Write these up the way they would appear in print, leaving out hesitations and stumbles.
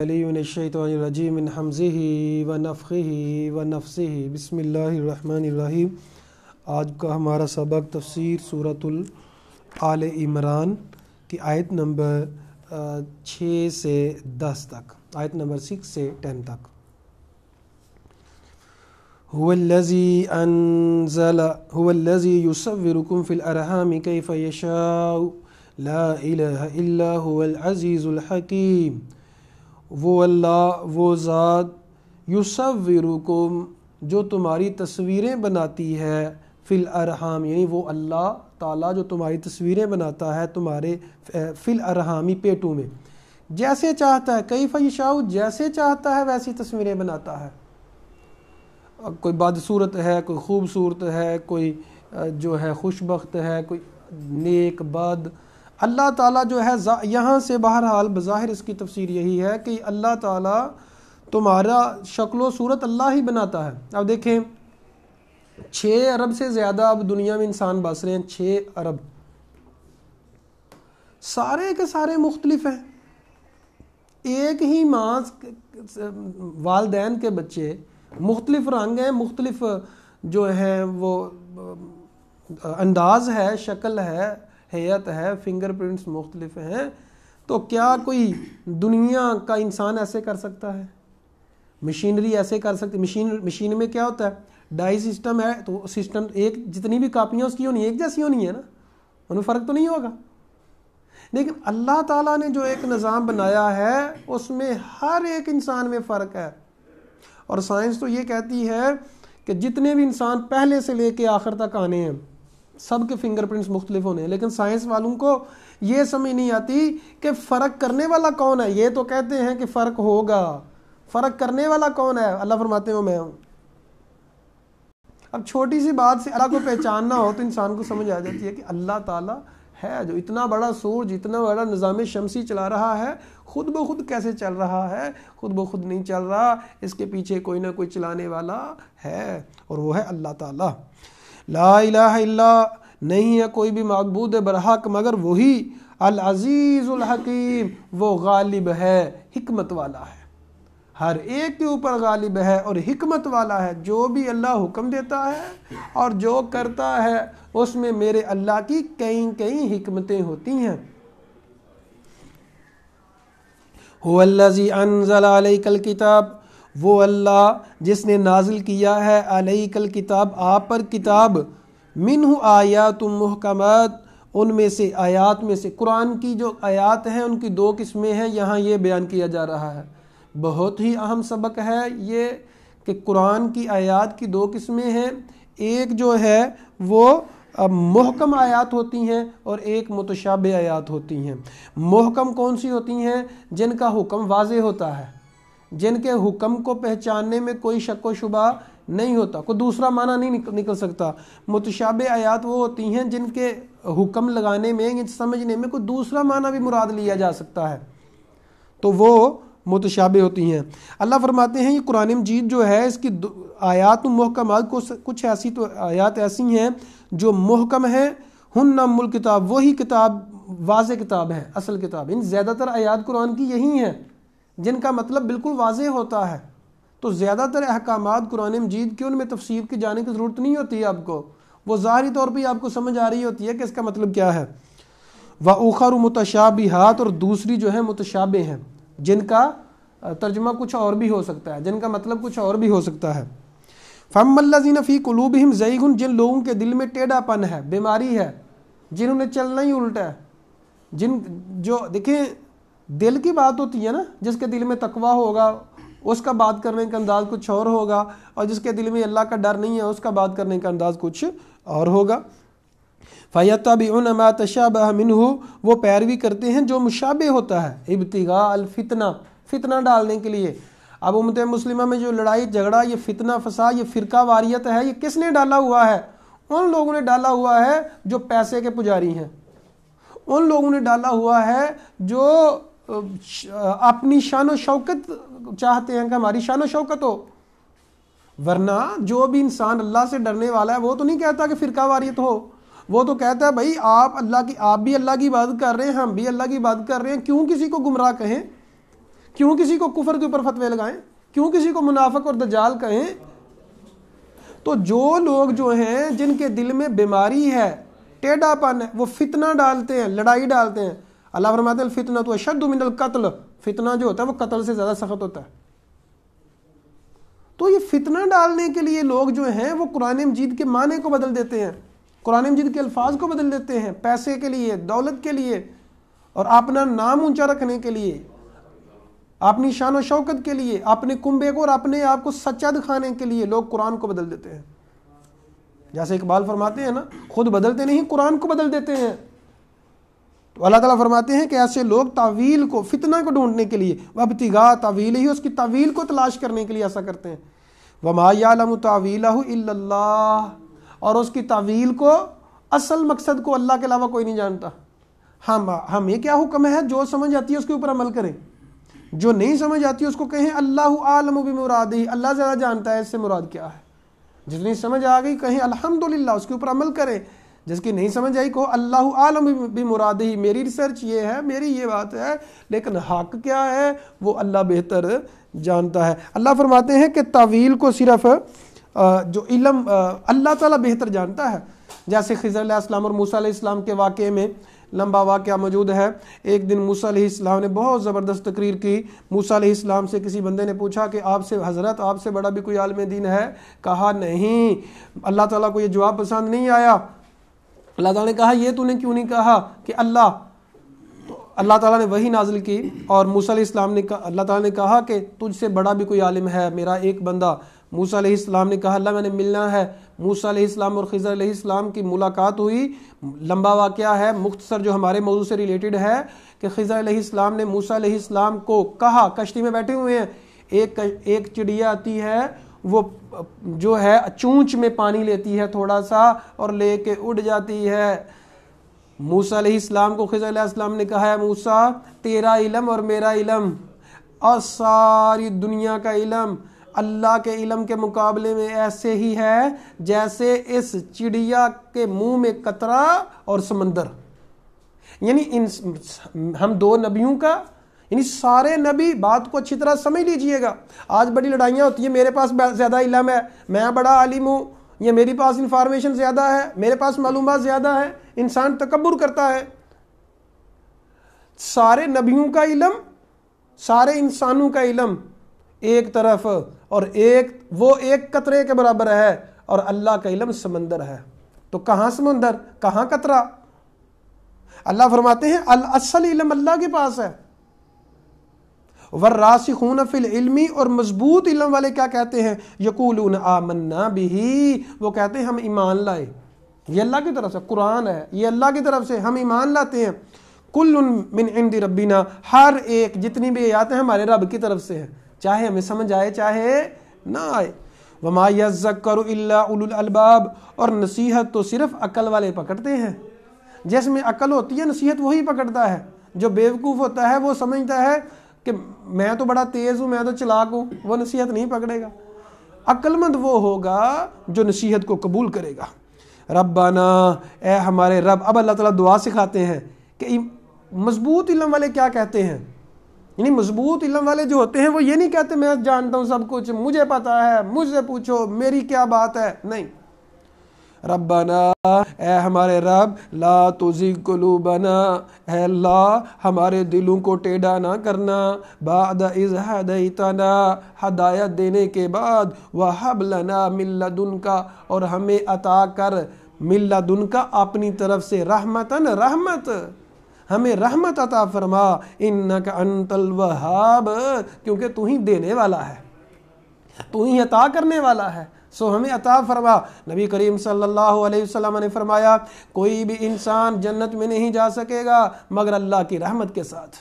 من الشیطان الرجیم من حمزہ ونفخہ ونفثہ بسم اللہ الرحمن الرحیم۔ آج کا ہمارا سبق تفسیر سورۃ آل عمران کی آیت نمبر 6 سے 10 تک، آیت نمبر 6 سے 10 تک۔ هو الذی یصورکم فی الارحام کیف یشاء لا الہ الا هو العزیز الحکیم۔ وہ اللہ، وہ ذات، یصورکم جو تمہاری تصویریں بناتی ہے، فی الارحام یعنی وہ اللہ تعالیٰ جو تمہاری تصویریں بناتا ہے تمہارے فی الارحامی پیٹوں میں، جیسے چاہتا ہے، کیف یشاء جیسے چاہتا ہے ویسی تصویریں بناتا ہے۔ کوئی بدصورت ہے، کوئی خوبصورت ہے، کوئی جو ہے خوشبخت ہے، کوئی نیک بد، اللہ تعالیٰ جو ہے یہاں سے بہرحال بظاہر اس کی تفسیر یہی ہے کہ اللہ تعالیٰ تمہارا شکل و صورت اللہ ہی بناتا ہے۔ اب دیکھیں 6 ارب سے زیادہ اب دنیا میں انسان بس رہے ہیں، 6 ارب، سارے کے سارے مختلف ہیں۔ ایک ہی ماں والدین کے بچے، مختلف رنگ ہیں، مختلف جو ہیں وہ انداز ہے، شکل ہے، حیت ہے، فنگر پرنٹس مختلف ہیں، تو کیا کوئی دنیا کا انسان ایسے کر سکتا ہے؟ مشینری ایسے کر سکتی؟ مشین میں کیا ہوتا ہے؟ ڈائی سسٹم ہے، تو سسٹم ایک جتنی بھی کاپیاں اس کی ہونی ایک جیسی ہونی ہے نا، ان میں فرق تو نہیں ہوگا۔ لیکن اللہ تعالیٰ نے جو ایک نظام بنایا ہے اس میں ہر ایک انسان میں فرق ہے، اور سائنس تو یہ کہتی ہے کہ جتنے بھی انسان پہلے سے لے کے آخر تک آنے ہیں سب کے فنگر پرنٹس مختلف ہونے ہیں، لیکن سائنس والوں کو یہ سمجھ نہیں آتی کہ فرق کرنے والا کون ہے۔ یہ تو کہتے ہیں کہ فرق ہوگا، فرق کرنے والا کون ہے؟ اللہ فرماتے ہیں میں ہوں۔ اب چھوٹی سی بات سے اللہ کو پہچاننا ہو تو انسان کو سمجھ آ جاتی ہے کہ اللہ تعالیٰ ہے جو اتنا بڑا سورج، اتنا بڑا نظام شمسی چلا رہا ہے، خود بخود کیسے چل رہا ہے؟ خود بخود نہیں چل رہا، اس کے پیچھے کوئی نہ کوئی چلانے والا ہے، اور وہ ہے اللہ تعالیٰ۔ لا الہ الا، نہیں ہے کوئی بھی معبود برحق مگر وہی، العزیز الحکیم، وہ غالب ہے، حکمت والا ہے، ہر ایک کے اوپر غالب ہے اور حکمت والا ہے۔ جو بھی اللہ حکم دیتا ہے اور جو کرتا ہے اس میں میرے اللہ کی کئی حکمتیں ہوتی ہیں۔ هو الذی انزل علیک الکتاب، وہ اللہ جس نے نازل کیا ہے علیک الکتاب آپ پر کتاب، منہ آیات محکمات، ان میں سے آیات میں سے قرآن کی جو آیات ہیں ان کی 2 قسمیں ہیں، یہاں یہ بیان کیا جا رہا ہے۔ بہت ہی اہم سبق ہے یہ کہ قرآن کی آیات کی 2 قسمیں ہیں، ایک جو ہے وہ محکم آیات ہوتی ہیں اور ایک متشابہ آیات ہوتی ہیں۔ محکم کون سی ہوتی ہیں؟ جن کا حکم واضح ہوتا ہے، جن کے حکم کو پہچاننے میں کوئی شک و شبہ نہیں ہوتا، کوئی دوسرا معنی نہیں نکل سکتا۔ متشابہ آیات وہ ہوتی ہیں جن کے حکم لگانے میں، سمجھنے میں کوئی دوسرا معنی بھی مراد لیا جا سکتا ہے، تو وہ متشابہ ہوتی ہیں۔ اللہ فرماتے ہیں یہ قرآن مجید جو ہے اس کی آیات محکمات کو کچھ ایسی تو آیات ایسی ہیں جو محکم ہیں، ہن ام الکتاب، وہی کتاب واضح کتاب ہے، اصل کتاب۔ ان زیادہ تر آیات قرآن کی یہی ہیں جن کا مطلب بالکل واضح ہوتا ہے، تو زیادہ تر احکامات قرآن مجید کے ان میں تفسیر کی جانے کی ضرورت نہیں ہوتی ہے آپ کو، وہ ظاہری طور پہ آپ کو سمجھ آ رہی ہوتی ہے کہ اس کا مطلب کیا ہے۔ وَأُخَرُ مُتَشَابِهَاتٌ، اور دوسری جو ہے متشابہ ہیں جن کا ترجمہ کچھ اور بھی ہو سکتا ہے، جن کا مطلب کچھ اور بھی ہو سکتا ہے۔ فَأَمَّا الَّذِينَ فِي قُلُوبِهِمْ زَيْغٌ، جن لوگوں کے دل میں ٹیڑھا پن ہے، بیماری ہے، جنہوں نے چلنا ہی الٹا ہے، جو دیکھیں دل کی بات ہوتی ہے نا، جس کے دل میں تقویٰ ہوگا اس کا بات کرنے کا انداز کچھ اور ہوگا، اور جس کے دل میں اللہ کا ڈر نہیں ہے اس کا بات کرنے کا انداز کچھ اور ہوگا۔ فَيَتَّبِعُونَ مَا تَشَابَهَ مِنْهُ، وہ پیروی کرتے ہیں جو مشابہ ہوتا ہے، ابتغاء الفتنہ، فتنہ ڈالنے کے لیے۔ اب امت مسلمہ میں جو لڑائی جھگڑا، یہ فتنہ فساد، یہ فرقہ واریت ہے، یہ کس نے ڈالا ہوا ہے؟ ان لوگوں نے ڈالا ہوا ہے جو پیسے کے پجاری ہیں، ان لوگوں نے ڈالا ہوا ہے جو اپنی شان و شوکت چاہتے ہیں کہ ہماری شان و شوکت ہو، ورنہ جو بھی انسان اللہ سے ڈرنے والا ہے وہ تو نہیں کہتا کہ فرقہ واریت ہو، وہ تو کہتا ہے بھائی آپ بھی اللہ کی عبادت کر رہے ہیں، ہم بھی اللہ کی عبادت کر رہے ہیں، کیوں کسی کو گمراہ کہیں؟ کیوں کسی کو کفر کے اوپر فتوے لگائیں؟ کیوں کسی کو منافق اور دجال کہیں؟ تو جو لوگ جو ہیں جن کے دل میں بیماری ہے، ٹیڑھا پن ہے، وہ فتنہ ڈالتے ہیں، لڑائی ڈالتے ہیں. اللہ فرماتے ہیں الفتنۃ اشد من القتل، فتنہ جو ہوتا ہے وہ قتل سے زیادہ سخت ہوتا ہے. تو یہ فتنہ ڈالنے کے لیے لوگ جو ہیں وہ قرآن مجید کے معنی کو بدل دیتے ہیں، قرآن مجید کے الفاظ کو بدل دیتے ہیں، پیسے کے لیے، دولت کے لیے، اور اپنا نام اونچا رکھنے کے لیے، اپنی شان و شوکت کے لیے، اپنے کنبے کو اور اپنے آپ کو سچا دکھانے کے لیے لوگ قرآن کو بدل دیتے ہیں. جیسے اقبال فرماتے ہیں نا، خود بدلتے نہیں قرآن کو بدل دیتے ہیں. تو اللہ تعالیٰ فرماتے ہیں کہ ایسے لوگ تعویل کو، فتنہ کو ڈھونڈنے کے لیے، وابتغاء تعویلہ، اس کی تعویل کو تلاش کرنے کے لیے ایسا کرتے ہیں. وما یعلم تعویلہ الا اللہ، اور اس کی تعویل کو، اصل مقصد کو اللہ کے علاوہ کوئی نہیں جانتا. ہمیں کیا حکم ہے؟ جو سمجھ آتی ہے اس کے اوپر عمل کریں، جو نہیں سمجھ آتی اس کو کہیں اللہ عالم بمرادہ، اللہ زیادہ جانتا ہے اس سے مراد کیا ہے. جتنی سمجھ آ گئی کہیں الحمدللہ، اس کے اوپر عمل کریں. جس کی نہیں سمجھ آئی کہو اللہ عالم بمرادہ، میری ریسرچ یہ ہے، میری یہ بات ہے، لیکن حق کیا ہے وہ اللہ بہتر جانتا ہے. اللہ فرماتے ہیں کہ تعویل کو صرف جو علم اللہ تعالیٰ بہتر جانتا ہے. جیسے خضر علیہ السلام اور موسیٰ علیہ السلام کے واقعے میں لمبا واقعہ موجود ہے. ایک دن موسیٰ علیہ السلام نے بہت زبردست تقریر کی. موسیٰ علیہ السلام سے کسی بندے نے پوچھا کہ آپ سے حضرت، آپ سے بڑا بھی کوئی عالم دین ہے؟ کہا نہیں. اللہ تعالیٰ کو یہ جواب پسند نہیں آیا. اللہ تعالیٰ نے کہا یہ تو نے کیوں نہیں کہا کہ اللہ؟ تو اللہ تعالیٰ نے وحی نازل کی اور موسیٰ علیہ السلام نے اللہ تعالیٰ نے کہا کہ تجھ سے بڑا بھی کوئی عالم ہے میرا ایک بندہ؟ موسیٰ علیہ السلام نے کہا اللہ میں نے ملنا ہے. موسیٰ علیہ السلام اور خضر علیہ السلام کی ملاقات ہوئی. لمبا واقعہ ہے، مختصر جو ہمارے موضوع سے ریلیٹڈ ہے، کہ خضر علیہ السلام نے موسیٰ علیہ السلام کو کہا، کشتی میں بیٹھے ہوئے ہیں، ایک چڑیا آتی ہے، وہ جو ہے چونچ میں پانی لیتی ہے تھوڑا سا اور لے کے اڑ جاتی ہے. موسیٰ علیہ السلام کو خضر علیہ السلام نے کہا ہے موسیٰ، تیرا علم اور میرا علم اور ساری دنیا کا علم اللہ کے علم کے مقابلے میں ایسے ہی ہے جیسے اس چڑیا کے منہ میں قطرہ اور سمندر. یعنی ہم دو نبیوں کا، یعنی سارے نبی، بات کو اچھی طرح سمجھ لیجئے گا. آج بڑی لڑائیاں ہوتی ہیں، میرے پاس زیادہ علم ہے، میں بڑا عالم ہوں، یا میرے پاس انفارمیشن زیادہ ہے، میرے پاس معلومات زیادہ ہے. انسان تکبر کرتا ہے. سارے نبیوں کا علم، سارے انسانوں کا علم ایک طرف، اور وہ ایک قطرے کے برابر ہے، اور اللہ کا علم سمندر ہے. تو کہاں سمندر، کہاں قطرہ؟ اللہ فرماتے ہیں الاصل علم اللہ کے پاس ہے. والراسخون فی العلم، اور مضبوط علم والے کیا کہتے ہیں؟ یقولون آمنا بہ، وہ کہتے ہیں ہم ایمان لائے، یہ اللہ کی طرف سے قرآن ہے، یہ اللہ کی طرف سے ہم ایمان لاتے ہیں. کل من عند ربنا، ہر ایک جتنی بھی آیات ہیں ہمارے رب کی طرف سے ہے، چاہے ہمیں سمجھ آئے چاہے نہ آئے. وما یذکر الا اولو الالباب، اور نصیحت تو صرف عقل والے پکڑتے ہیں. جس میں عقل ہوتی ہے نصیحت وہی پکڑتا ہے. جو بیوقوف ہوتا ہے وہ سمجھتا ہے کہ میں تو بڑا تیز ہوں، میں تو چلاک ہوں، وہ نصیحت نہیں پکڑے گا. عقل مند وہ ہوگا جو نصیحت کو قبول کرے گا. ربنا، اے ہمارے رب. اب اللہ تعالیٰ دعا سکھاتے ہیں کہ مضبوط علم والے کیا کہتے ہیں. یعنی مضبوط علم والے جو ہوتے ہیں وہ یہ نہیں کہتے میں جانتا ہوں سب کچھ، مجھے پتا ہے، مجھ سے پوچھو میری کیا بات ہے. نہیں، ربنا، اے ہمارے رب، لا تزغ قلوبنا، اے اللہ ہمارے دلوں کو ٹیڑھا نہ کرنا، بعد اذ ہدیتنا، ہدایت دینے کے بعد، وہب لنا من لدنک، اور ہمیں عطا کر من لدنک، اپنی طرف سے، رحمتن، رحمت، ہمیں رحمت عطا فرما، انک انت الوہاب، کیونکہ تو ہی دینے والا ہے، تو ہی عطا کرنے والا ہے، سو ہمیں عطا فرما. نبی کریم صلی اللہ علیہ وسلم نے فرمایا کوئی بھی انسان جنت میں نہیں جا سکے گا مگر اللہ کی رحمت کے ساتھ.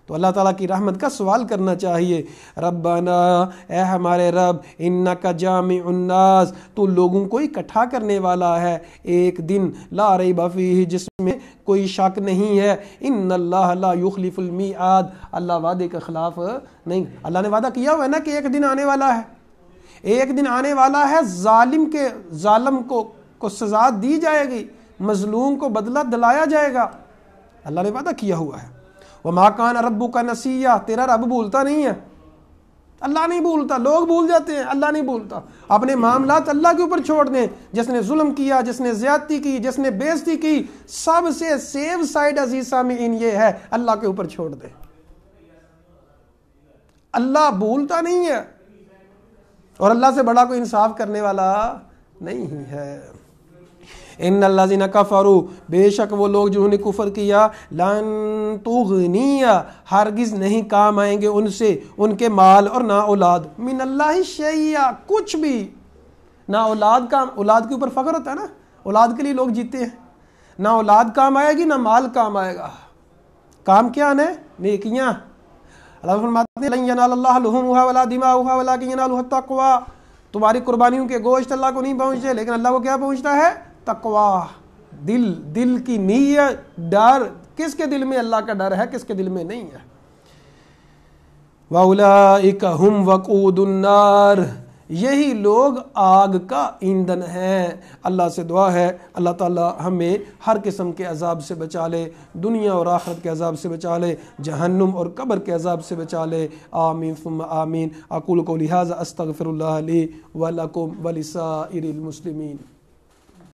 تو اللہ تعالیٰ کی رحمت کا سوال کرنا چاہیے. ربنا، اے ہمارے رب، انکا جامع الناس، تو لوگوں کو اکٹھا کرنے والا ہے ایک دن، لا ریب فیہ، جس میں کوئی شک نہیں ہے. ان اللہ لا یخلف المیعاد، اللہ وعدے کے خلاف نہیں. اللہ نے وعدہ کیا ہوا ہے نا کہ ایک دن آنے والا ہے، ایک دن آنے والا ہے، ظالم کو سزا دی جائے گی، مظلوم کو بدلہ دلایا جائے گا. اللہ نے وعدہ کیا ہوا ہے. وما کان ربک نسیا، تیرا رب بھولتا نہیں ہے، اللہ نہیں بھولتا، لوگ بھول جاتے ہیں، اللہ نہیں بھولتا۔ اپنے معاملات اللہ کے اوپر چھوڑ دیں، جس نے ظلم کیا، جس نے زیادتی کی، جس نے بے عزتی کی، سب سے سیف سائڈ عزیز سامعین یہ ہے، اللہ کے اوپر چھوڑ دیں۔ اللہ بھولتا نہیں ہے، اور اللہ سے بڑا کوئی انصاف کرنے والا نہیں ہے۔ ان الذین کفروا، بے شک وہ لوگ جنہوں نے کفر کیا، لن تغنی، ہرگز نہیں کام آئیں گے ان سے ان کے مال اور نہ اولاد، من اللہ شیئا، کچھ بھی، نہ اولاد کا، اولاد کے اوپر فخر ہوتا ہے نا، اولاد کے لیے لوگ جیتے ہیں، نہ اولاد کام آئے گی، نہ مال کام آئے گا۔ کام کیا آنا ہے؟ نیکیاں۔ اللہ فرماتے ہیں لن ینال اللہ لحومها ولا دماؤها ولکن ینالہ التقوی، تمہاری قربانیوں کے گوشت اللہ کو نہیں پہنچتے، لیکن اللہ کو کیا پہنچتا ہے؟ تقوی، دل کی نیت، ڈر، کس کے دل میں اللہ کا ڈر ہے، کس کے دل میں نہیں ہے۔ وَأُولَئِكَ هُمْ وَقُودُ النَّارِ، یہی لوگ آگ کا ایندھن ہیں۔ اللہ سے دعا ہے اللہ تعالی ہمیں ہر قسم کے عذاب سے بچا لے، دنیا اور آخرت کے عذاب سے بچا لے، جہنم اور قبر کے عذاب سے بچا لے، آمین ثم آمین۔ اقول قولی ھذا استغفر اللہ لی ولکم ولسائر المسلمین۔